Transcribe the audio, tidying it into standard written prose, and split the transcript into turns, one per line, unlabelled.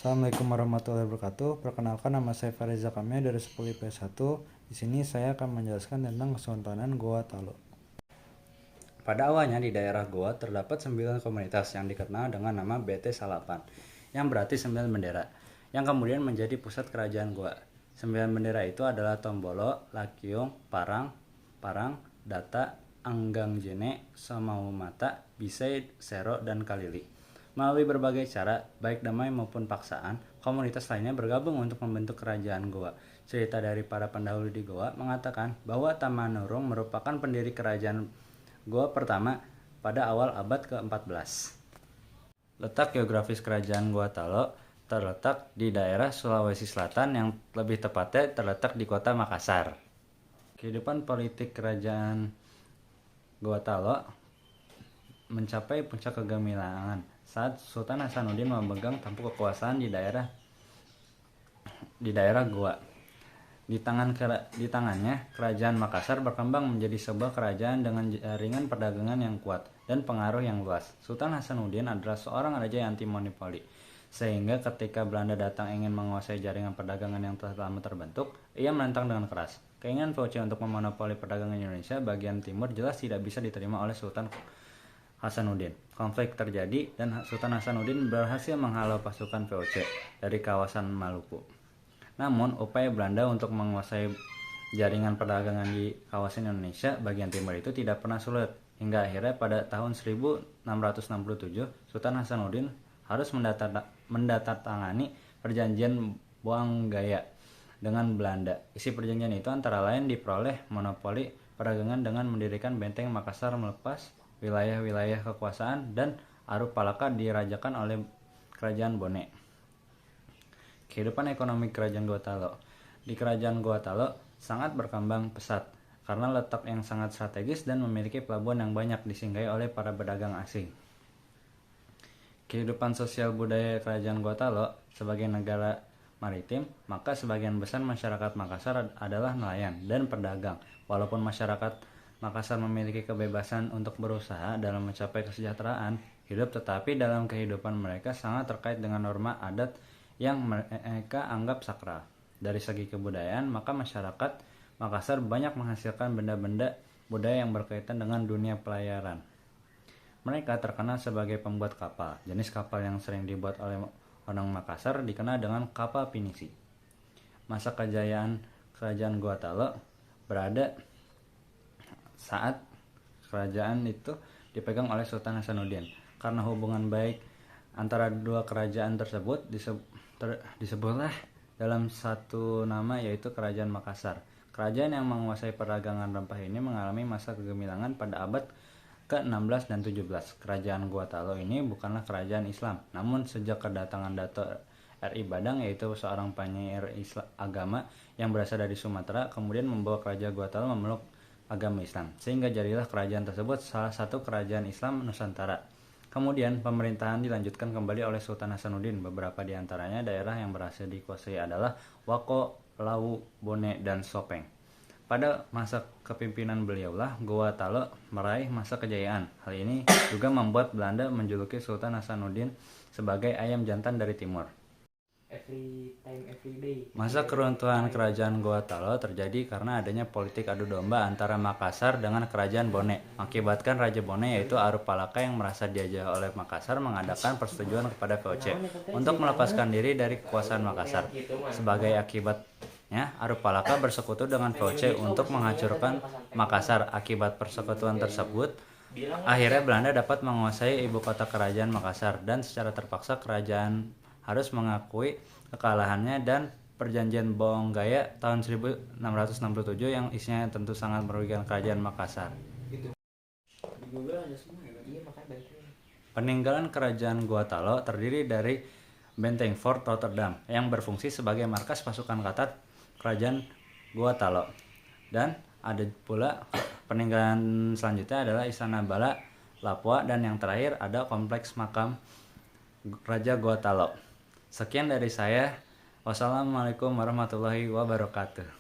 Assalamualaikum warahmatullahi wabarakatuh. Perkenalkan, nama saya Fariza Kamia dari 10 IPS 1. Di sini saya akan menjelaskan tentang Kesultanan Goa Talo. Pada awalnya di daerah Goa terdapat 9 komunitas yang dikenal dengan nama BT Salapan, yang berarti 9 bendera, yang kemudian menjadi pusat kerajaan Goa. 9 bendera itu adalah Tombolo, Lakyung, Parang, Data, Anggangjene, Somaumata, Bisei, Sero, dan Kalili. Melalui berbagai cara, baik damai maupun paksaan, komunitas lainnya bergabung untuk membentuk kerajaan Goa. Cerita dari para pendahulu di Goa mengatakan bahwa Tamanurung merupakan pendiri kerajaan Goa pertama pada awal abad ke-14. Letak geografis kerajaan Goa Talo terletak di daerah Sulawesi Selatan, yang lebih tepatnya terletak di kota Makassar. Kehidupan politik kerajaan Goa Talo mencapai puncak kegemilangan saat Sultan Hasanuddin memegang tampuk kekuasaan di daerah Goa. Di tangannya, kerajaan Makassar berkembang menjadi sebuah kerajaan dengan jaringan perdagangan yang kuat dan pengaruh yang luas. Sultan Hasanuddin adalah seorang raja yang anti monopoli, sehingga ketika Belanda datang ingin menguasai jaringan perdagangan yang telah lama terbentuk, ia menentang dengan keras. Keinginan VOC untuk memonopoli perdagangan Indonesia bagian timur jelas tidak bisa diterima oleh Sultan Hasanuddin. Konflik terjadi dan Sultan Hasanuddin berhasil menghalau pasukan VOC dari kawasan Maluku. Namun, upaya Belanda untuk menguasai jaringan perdagangan di kawasan Indonesia bagian timur itu tidak pernah sulit. Hingga akhirnya pada tahun 1667, Sultan Hasanuddin harus mendatangani perjanjian Boanggaya dengan Belanda. Isi perjanjian itu antara lain diperoleh monopoli perdagangan dengan mendirikan benteng Makassar melepas wilayah-wilayah kekuasaan, dan Arupalaka dirajakan oleh kerajaan Bone. Kehidupan ekonomi kerajaan Goa Talo. Di kerajaan Goa Talo sangat berkembang pesat karena letak yang sangat strategis dan memiliki pelabuhan yang banyak disinggahi oleh para pedagang asing. Kehidupan sosial budaya kerajaan Goa Talo sebagai negara maritim, maka sebagian besar masyarakat Makassar adalah nelayan dan pedagang. Walaupun masyarakat Makassar memiliki kebebasan untuk berusaha dalam mencapai kesejahteraan hidup, tetapi dalam kehidupan mereka sangat terkait dengan norma adat yang mereka anggap sakral. Dari segi kebudayaan, maka masyarakat Makassar banyak menghasilkan benda-benda budaya yang berkaitan dengan dunia pelayaran. Mereka terkenal sebagai pembuat kapal. Jenis kapal yang sering dibuat oleh orang Makassar dikenal dengan kapal pinisi. Masa kejayaan kerajaan Goa Talo berada saat kerajaan itu dipegang oleh Sultan Hasanuddin. Karena hubungan baik antara dua kerajaan tersebut disebutlah dalam satu nama, yaitu Kerajaan Makassar. Kerajaan yang menguasai perdagangan rempah ini mengalami masa kegemilangan pada abad ke-16 dan 17. Kerajaan Goa Talo ini bukanlah kerajaan Islam, namun sejak kedatangan Dato' R.I. Badang, yaitu seorang penyair agama yang berasal dari Sumatera, kemudian membawa kerajaan Goa Talo memeluk agama Islam, sehingga jadilah kerajaan tersebut salah satu kerajaan Islam Nusantara. Kemudian pemerintahan dilanjutkan kembali oleh Sultan Hasanuddin. Beberapa di antaranya daerah yang berhasil dikuasai adalah Wako, Lawu, Bone, dan Sopeng. Pada masa kepemimpinan beliaulah Goa Talo meraih masa kejayaan. Hal ini juga membuat Belanda menjuluki Sultan Hasanuddin sebagai ayam jantan dari timur. Masa keruntuhan kerajaan Goa Talo terjadi karena adanya politik adu domba antara Makassar dengan kerajaan Bone, mengakibatkan Raja Bone yaitu Arupalaka yang merasa dijajah oleh Makassar mengadakan persetujuan kepada VOC untuk melepaskan diri dari kekuasaan Makassar. Sebagai akibatnya, Arupalaka bersekutu dengan VOC untuk menghancurkan Makassar. Akibat persekutuan tersebut, akhirnya Belanda dapat menguasai ibu kota kerajaan Makassar, dan secara terpaksa kerajaan harus mengakui kekalahannya dan perjanjian Boanggaya tahun 1667 yang isinya tentu sangat merugikan kerajaan Makassar. Peninggalan kerajaan Goa Talo terdiri dari benteng Fort Rotterdam yang berfungsi sebagai markas pasukan Qatar kerajaan Goa Talo, dan ada pula peninggalan selanjutnya adalah Istana Bala, Lapua, dan yang terakhir ada kompleks makam Raja Goa Talo. Sekian dari saya. Wassalamualaikum warahmatullahi wabarakatuh.